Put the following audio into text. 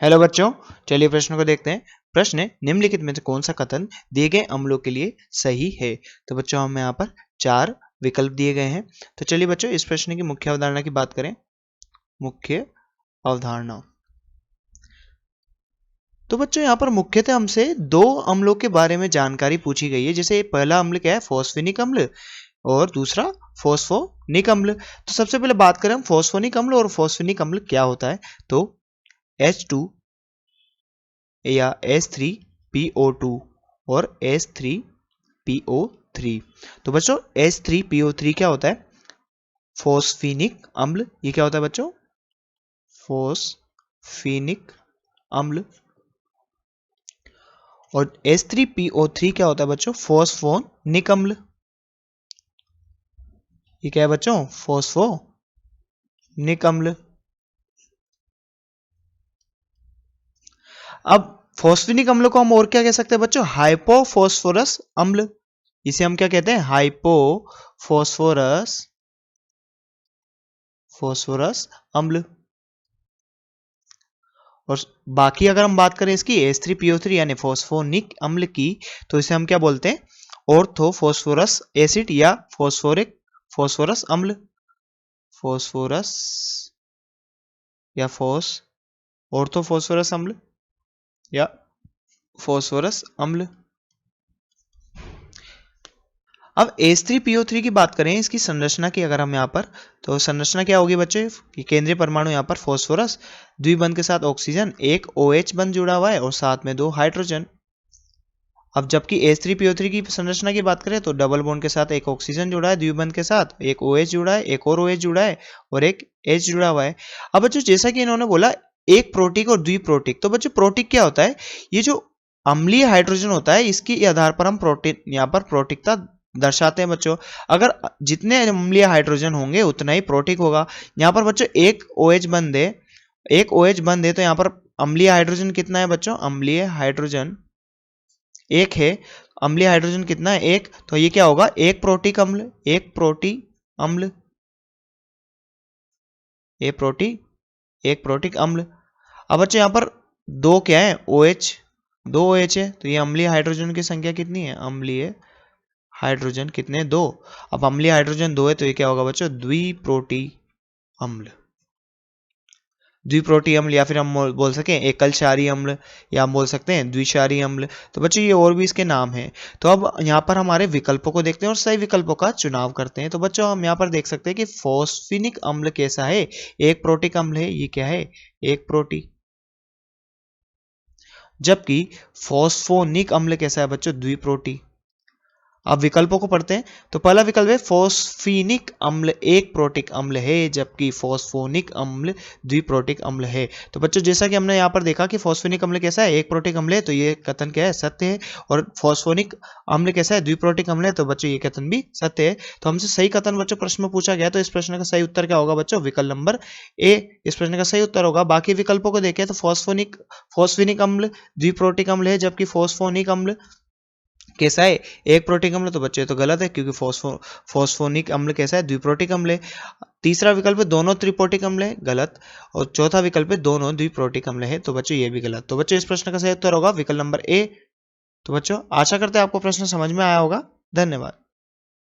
Hello बच्चों, चलिए प्रश्न को देखते हैं। प्रश्न है, निम्नलिखित में से कौन सा कथन दिए गए अम्लों के लिए सही है। तो बच्चों हमें यहाँ पर 4 विकल्प दिए गए हैं। तो चलिए बच्चों इस प्रश्न की मुख्य अवधारणा की बात करें। मुख्य अवधारणा, तो बच्चों यहाँ पर मुख्यतः हमसे 2 अम्लों के बारे में जानकारी पूछी गई है। जैसे पहला अम्ल क्या है, फॉस्फेनिक अम्ल, और दूसरा फॉस्फोनिक अम्ल। तो सबसे पहले बात करें हम फॉस्फोनिक अम्ल और फॉस्फेनिक अम्ल क्या होता है। तो H2 या H3PO2 और H3PO3। तो बच्चों H3PO3 क्या होता है, फॉस्फेनिक अम्ल। ये क्या होता है बच्चों, फॉस्फेनिक अम्ल। और H3PO3 क्या होता है बच्चों, फॉस्फोनिक अम्ल। ये क्या है बच्चों, फॉस्फोनिक अम्ल। अब फॉस्फेनिक अम्ल को हम और क्या कह सकते हैं बच्चों, हाइपोफॉस्फोरस अम्ल। इसे हम क्या कहते हैं, हाइपोफॉस्फोरस अम्ल। और बाकी अगर हम बात करें इसकी H3PO3 यानी फॉस्फोनिक अम्ल की, तो इसे हम क्या बोलते हैं, ऑर्थोफॉस्फोरस एसिड या फॉस्फोरस अम्ल। फॉस्फोरस या ऑर्थोफॉस्फोरस अम्ल या फॉस्फोरस अम्ल। अब H3PO3 की बात करें, इसकी संरचना की अगर हम यहाँ पर, तो संरचना क्या होगी बच्चे कि केंद्रीय परमाणु यहाँ पर फॉस्फोरस, द्विबंध के साथ ऑक्सीजन, एक OH बंध जुड़ा हुआ है और साथ में 2 हाइड्रोजन। अब जबकि H3PO3 की संरचना की बात करें तो डबल बॉन्ड के साथ एक ऑक्सीजन जुड़ा है, द्विबंध के साथ एक OH जुड़ा है, एक और OH जुड़ा है और एक H जुड़ा हुआ है। अब बच्चों जैसा कि इन्होंने बोला एक प्रोटिक और द्विप्रोटिक, तो बच्चों प्रोटिक क्या होता है, ये जो अम्लीय हाइड्रोजन होता है इसके आधार पर हम प्रोटीन यहाँ पर प्रोटिकता दर्शाते हैं बच्चों। अगर जितने अम्लीय हाइड्रोजन होंगे उतना ही प्रोटिक होगा। यहाँ पर बच्चों एक OH बंध है, एक OH बंध है, तो यहाँ पर अम्लीय हाइड्रोजन कितना है बच्चों, अम्लीय हाइड्रोजन एक है। अम्लीय हाइड्रोजन कितना है, एक। तो ये क्या होगा, एक प्रोटिक अम्ल, एक प्रोटिक अम्ल, एक प्रोटिक अम्ल। अब बच्चे यहाँ पर 2 क्या है, OH, 2 OH है, तो ये अम्लीय हाइड्रोजन की संख्या कितनी है, अम्लीय हाइड्रोजन कितने, 2। अब अम्लीय हाइड्रोजन 2 है तो ये क्या होगा बच्चों, द्विप्रोटी अम्ल। द्विप्रोटी अम्ल, या फिर हम बोल सकें एकल क्षारीय अम्ल, या हम बोल सकते हैं द्विक्षारीय अम्ल। तो बच्चों ये और भी इसके नाम हैं। तो अब यहाँ पर हमारे विकल्पों को देखते हैं और सही विकल्पों का चुनाव करते हैं। तो बच्चों हम यहाँ पर देख सकते हैं कि फॉस्फेनिक अम्ल कैसा है, एक प्रोटिक अम्ल है। ये क्या है, एक प्रोटी। जबकि फॉस्फोनिक अम्ल कैसा है बच्चों, द्विप्रोटी। अब विकल्पों को पढ़ते हैं। तो पहला विकल्प है फॉस्फेनिक अम्ल एक प्रोटिक अम्ल है, जबकि फॉस्फोनिक अम्ल द्विप्रोटिक अम्ल है। तो बच्चों जैसा कि हमने यहाँ पर देखा कि फॉस्फेनिक अम्ल कैसा है, एक प्रोटिक अम्ल है, तो ये कथन क्या है, सत्य है। और फॉस्फोनिक अम्ल कैसा है, द्विप्रोटिक अम्ल है, तो बच्चों ये कथन भी सत्य है। तो हमसे सही कथन बच्चों प्रश्न में पूछा गया, तो इस प्रश्न का सही उत्तर क्या होगा बच्चों, विकल्प नंबर ए इस प्रश्न का सही उत्तर होगा। बाकी विकल्पों को देखें तो फॉस्फेनिक अम्ल द्विप्रोटिक अम्ल है, जबकि फॉस्फोनिक अम्ल कैसा है, एक प्रोटिक अम्ल। तो बच्चे तो गलत है, क्योंकि फॉस्फोनिक अम्ल कैसा है, द्विप्रोटिक अम्ल है। तीसरा विकल्प है दोनों त्रिप्रोटिक अम्ल है, गलत। और चौथा विकल्प है दोनों द्विप्रोटिक अम्ल है, तो बच्चों ये भी गलत। तो बच्चों इस प्रश्न का सही उत्तर होगा विकल्प नंबर ए। तो बच्चों आशा करते हैं आपको प्रश्न समझ में आया होगा। धन्यवाद।